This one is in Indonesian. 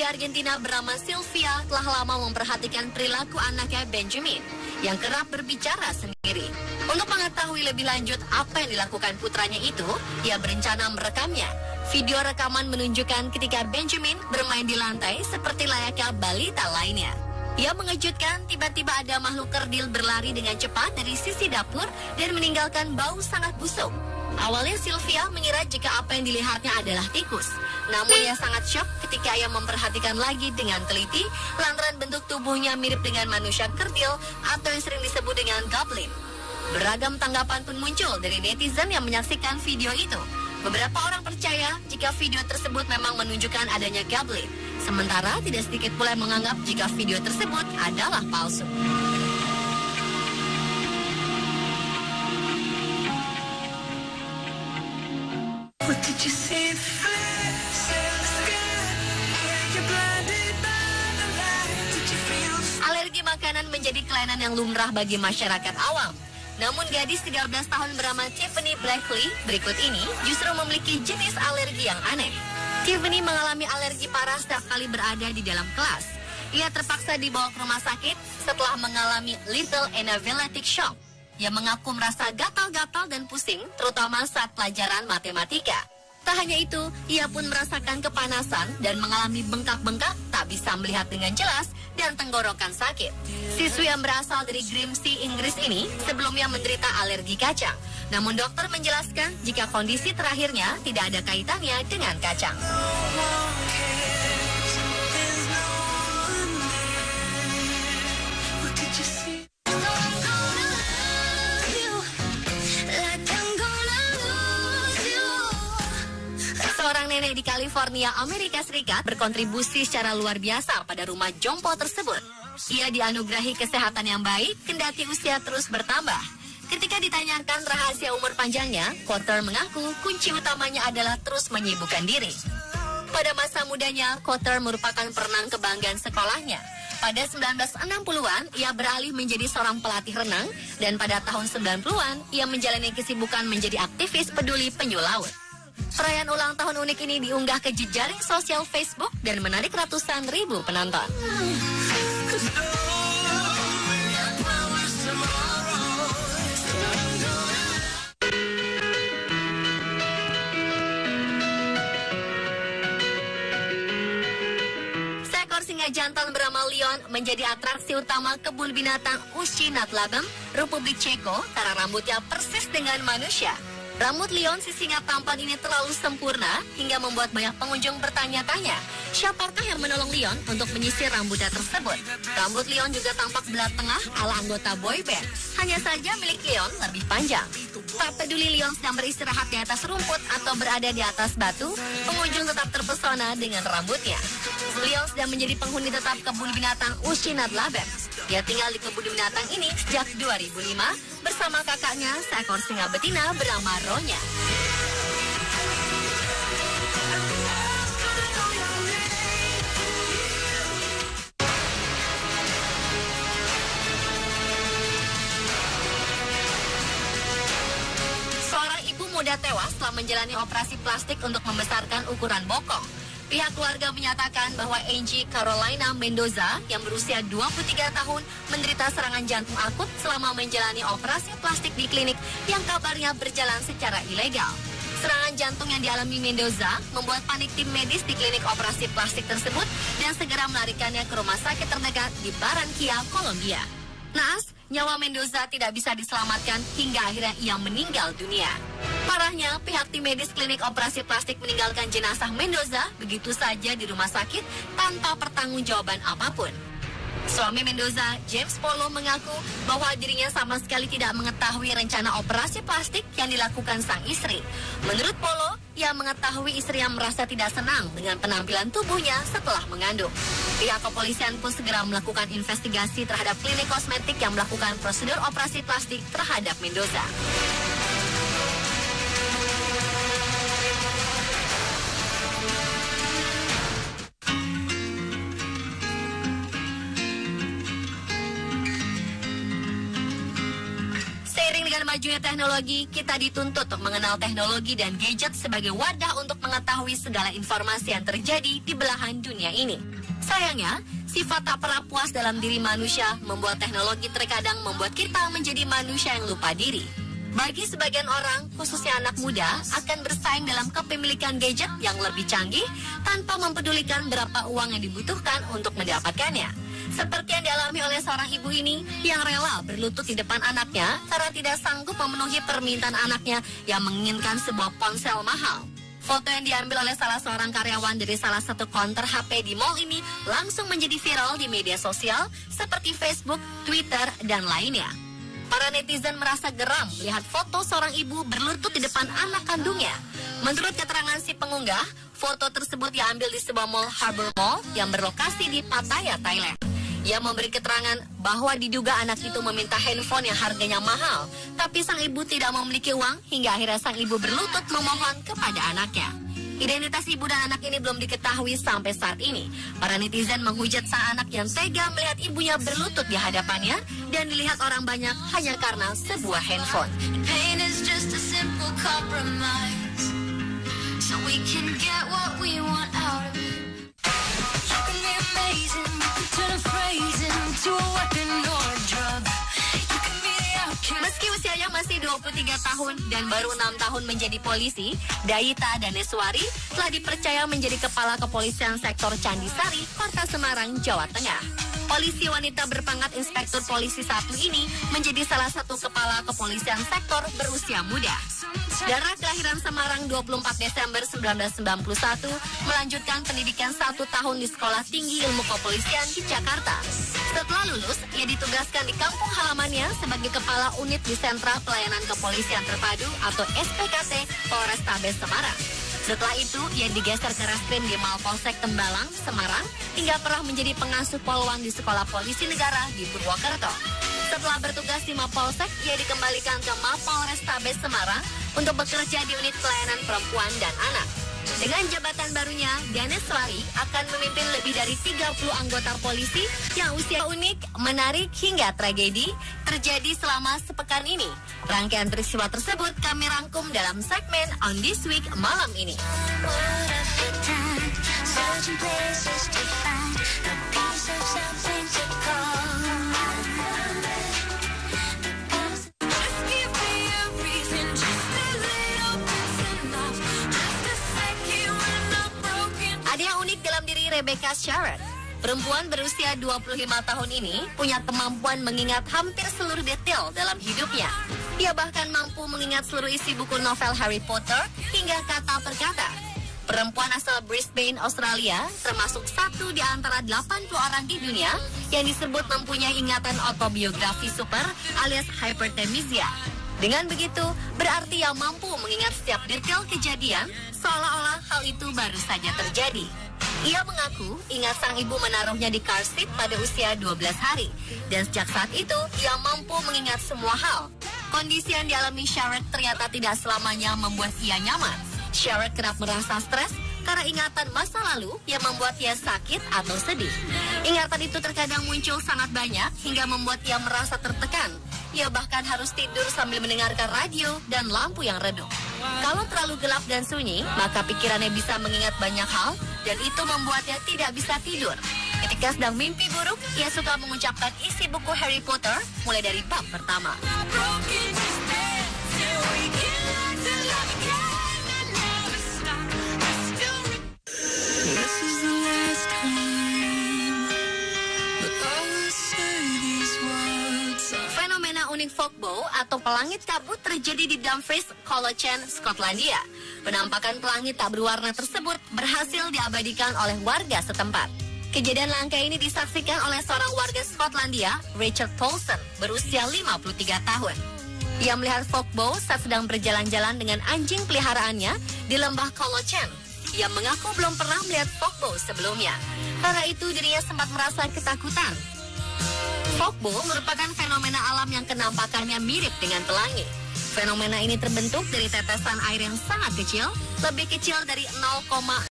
Argentina bernama Sylvia telah lama memperhatikan perilaku anaknya Benjamin yang kerap berbicara sendiri. Untuk mengetahui lebih lanjut apa yang dilakukan putranya itu, ia berencana merekamnya. Video rekaman menunjukkan ketika Benjamin bermain di lantai seperti layaknya balita lainnya. Ia mengejutkan, tiba-tiba ada makhluk kerdil berlari dengan cepat dari sisi dapur dan meninggalkan bau sangat busuk. Awalnya Sylvia mengira jika apa yang dilihatnya adalah tikus. Namun ia sangat syok ketika ia memperhatikan lagi dengan teliti lantaran bentuk tubuhnya mirip dengan manusia kerdil atau yang sering disebut dengan goblin. Beragam tanggapan pun muncul dari netizen yang menyaksikan video itu. Beberapa orang percaya jika video tersebut memang menunjukkan adanya goblin. Sementara tidak sedikit pula yang menganggap jika video tersebut adalah palsu. Alergi makanan menjadi kelainan yang lumrah bagi masyarakat awam. Namun gadis 13 tahun bernama Tiffany Blakely berikut ini justru memiliki jenis alergi yang aneh. Tiffany mengalami alergi parah setiap kali berada di dalam kelas. Ia terpaksa dibawa ke rumah sakit setelah mengalami little anaphylactic shock. Ia mengaku merasa gatal-gatal dan pusing, terutama saat pelajaran matematika. Tak hanya itu, ia pun merasakan kepanasan dan mengalami bengkak-bengkak, tak bisa melihat dengan jelas, dan tenggorokan sakit. Siswi yang berasal dari Grimsby, Inggris ini sebelumnya menderita alergi kacang. Namun dokter menjelaskan jika kondisi terakhirnya tidak ada kaitannya dengan kacang. Seorang nenek di California, Amerika Serikat berkontribusi secara luar biasa pada rumah jompo tersebut. Ia dianugerahi kesehatan yang baik, kendati usia terus bertambah. Ketika ditanyakan rahasia umur panjangnya, Cotter mengaku kunci utamanya adalah terus menyibukkan diri. Pada masa mudanya, Cotter merupakan perenang kebanggaan sekolahnya. Pada 1960-an, ia beralih menjadi seorang pelatih renang, dan pada tahun 90-an, ia menjalani kesibukan menjadi aktivis peduli penyu laut. Perayaan ulang tahun unik ini diunggah ke jejaring sosial Facebook dan menarik ratusan ribu penonton. Seekor singa jantan bernama Leon menjadi atraksi utama kebun binatang Uši-nad-Labem, Republik Ceko, karena rambutnya persis dengan manusia. Rambut Leon si singa tampan ini terlalu sempurna hingga membuat banyak pengunjung bertanya-tanya, siapakah yang menolong Leon untuk menyisir rambutnya tersebut? Rambut Leon juga tampak belah tengah ala anggota boyband. Hanya saja milik Leon lebih panjang. Tak peduli Leon sedang beristirahat di atas rumput atau berada di atas batu, pengunjung tetap terpesona dengan rambutnya. Leon sedang menjadi penghuni tetap kebun binatang Uši-nad-Labem. Dia tinggal di kebun binatang ini sejak 2005 bersama kakaknya, seekor singa betina bernama Ronya. Seorang ibu muda tewas setelah menjalani operasi plastik untuk membesarkan ukuran bokong. Pihak keluarga menyatakan bahwa Angie Carolina Mendoza yang berusia 23 tahun menderita serangan jantung akut selama menjalani operasi plastik di klinik yang kabarnya berjalan secara ilegal. Serangan jantung yang dialami Mendoza membuat panik tim medis di klinik operasi plastik tersebut dan segera melarikannya ke rumah sakit terdekat di Barranquilla, Kolombia. Naas, nyawa Mendoza tidak bisa diselamatkan hingga akhirnya ia meninggal dunia. Parahnya, pihak tim medis klinik operasi plastik meninggalkan jenazah Mendoza begitu saja di rumah sakit tanpa pertanggungjawaban apapun. Suami Mendoza, James Polo, mengaku bahwa dirinya sama sekali tidak mengetahui rencana operasi plastik yang dilakukan sang istri. Menurut Polo, ia mengetahui istri yang merasa tidak senang dengan penampilan tubuhnya setelah mengandung. Pihak kepolisian pun segera melakukan investigasi terhadap klinik kosmetik yang melakukan prosedur operasi plastik terhadap Mendoza. majunya teknologi, kita dituntut untuk mengenal teknologi dan gadget sebagai wadah untuk mengetahui segala informasi yang terjadi di belahan dunia ini. Sayangnya, sifat tak pernah puas dalam diri manusia membuat teknologi terkadang membuat kita menjadi manusia yang lupa diri. Bagi sebagian orang, khususnya anak muda, akan bersaing dalam kepemilikan gadget yang lebih canggih tanpa mempedulikan berapa uang yang dibutuhkan untuk mendapatkannya. Seperti yang dialami oleh seorang ibu ini yang rela berlutut di depan anaknya karena tidak sanggup memenuhi permintaan anaknya yang menginginkan sebuah ponsel mahal. Foto yang diambil oleh salah seorang karyawan dari salah satu counter HP di mall ini langsung menjadi viral di media sosial seperti Facebook, Twitter, dan lainnya. Para netizen merasa geram melihat foto seorang ibu berlutut di depan anak kandungnya. Menurut keterangan si pengunggah, foto tersebut diambil di sebuah mall Harbour Mall yang berlokasi di Pattaya, Thailand. Ia memberi keterangan bahwa diduga anak itu meminta handphone yang harganya mahal, tapi sang ibu tidak memiliki uang hingga akhirnya sang ibu berlutut memohon kepada anaknya. Identitas ibu dan anak ini belum diketahui sampai saat ini. Para netizen menghujat sang anak yang tega melihat ibunya berlutut di hadapannya dan dilihat orang banyak hanya karena sebuah handphone. Pain is just a simple compromise, so we can get what we want out of it. You can be amazing, turn a phrase into a weapon or a drug. You can be the outcast. Meski usianya masih 23 tahun dan baru 6 tahun menjadi polisi, Dayita Daneswari telah dipercaya menjadi Kepala Kepolisian Sektor Candisari, Kota Semarang, Jawa Tengah. Polisi wanita berpangkat Inspektur Polisi 1 ini menjadi salah satu Kepala Kepolisian Sektor berusia muda. Darah kelahiran Semarang 24 Desember 1991, melanjutkan pendidikan 1 tahun di Sekolah Tinggi Ilmu Kepolisian di Jakarta. Setelah lulus, ia ditugaskan di kampung halamannya sebagai Kepala Unit di Sentra Pelayanan Kepolisian Terpadu atau SPKT Polrestabes Semarang. Setelah itu, ia digeser ke Reskrim di Mapolsek Tembalang, Semarang, hingga pernah menjadi pengasuh Polwan di Sekolah Polisi Negara di Purwokerto. Setelah bertugas di Mapolsek, ia dikembalikan ke Mapolrestabes Semarang untuk bekerja di unit pelayanan perempuan dan anak. Dengan jabatan barunya, Daneswari akan memimpin lebih dari 30 anggota polisi yang usia unik, menarik, hingga tragedi terjadi selama sepekan ini. Rangkaian peristiwa tersebut kami rangkum dalam segmen On This Week malam ini. Ada yang unik dalam diri Rebecca Sharrett. Perempuan berusia 25 tahun ini punya kemampuan mengingat hampir seluruh detail dalam hidupnya. Dia bahkan mampu mengingat seluruh isi buku novel Harry Potter hingga kata per kata. Perempuan asal Brisbane, Australia, termasuk satu di antara 80 orang di dunia yang disebut mempunyai ingatan autobiografi super alias hyperthermia. Dengan begitu, berarti ia mampu mengingat setiap detail kejadian seolah-olah hal itu baru saja terjadi. Ia mengaku ingat sang ibu menaruhnya di car seat pada usia 12 hari. Dan sejak saat itu, ia mampu mengingat semua hal. Kondisi yang dialami Sharrett ternyata tidak selamanya membuat ia nyaman. Sharrett kerap merasa stres karena ingatan masa lalu yang membuat ia sakit atau sedih. Ingatan itu terkadang muncul sangat banyak hingga membuat ia merasa tertekan. Ia bahkan harus tidur sambil mendengarkan radio dan lampu yang redup. Kalau terlalu gelap dan sunyi, maka pikirannya bisa mengingat banyak hal dan itu membuatnya tidak bisa tidur. Ketika sedang mimpi buruk, ia suka mengucapkan isi buku Harry Potter mulai dari bab pertama. Fenomena unik fogbow atau pelangit kabut terjadi di Dumfries, Colochen, Skotlandia. Penampakan pelangit tak berwarna tersebut berhasil diabadikan oleh warga setempat. Kejadian langka ini disaksikan oleh seorang warga Skotlandia, Richard Paulson, berusia 53 tahun. Ia melihat fogbow saat sedang berjalan-jalan dengan anjing peliharaannya di lembah Colochen. Ia mengaku belum pernah melihat fogbow sebelumnya. Karena itu dirinya sempat merasa ketakutan. Fogbow merupakan fenomena alam yang kenampakannya mirip dengan pelangi. Fenomena ini terbentuk dari tetesan air yang sangat kecil, lebih kecil dari 0,0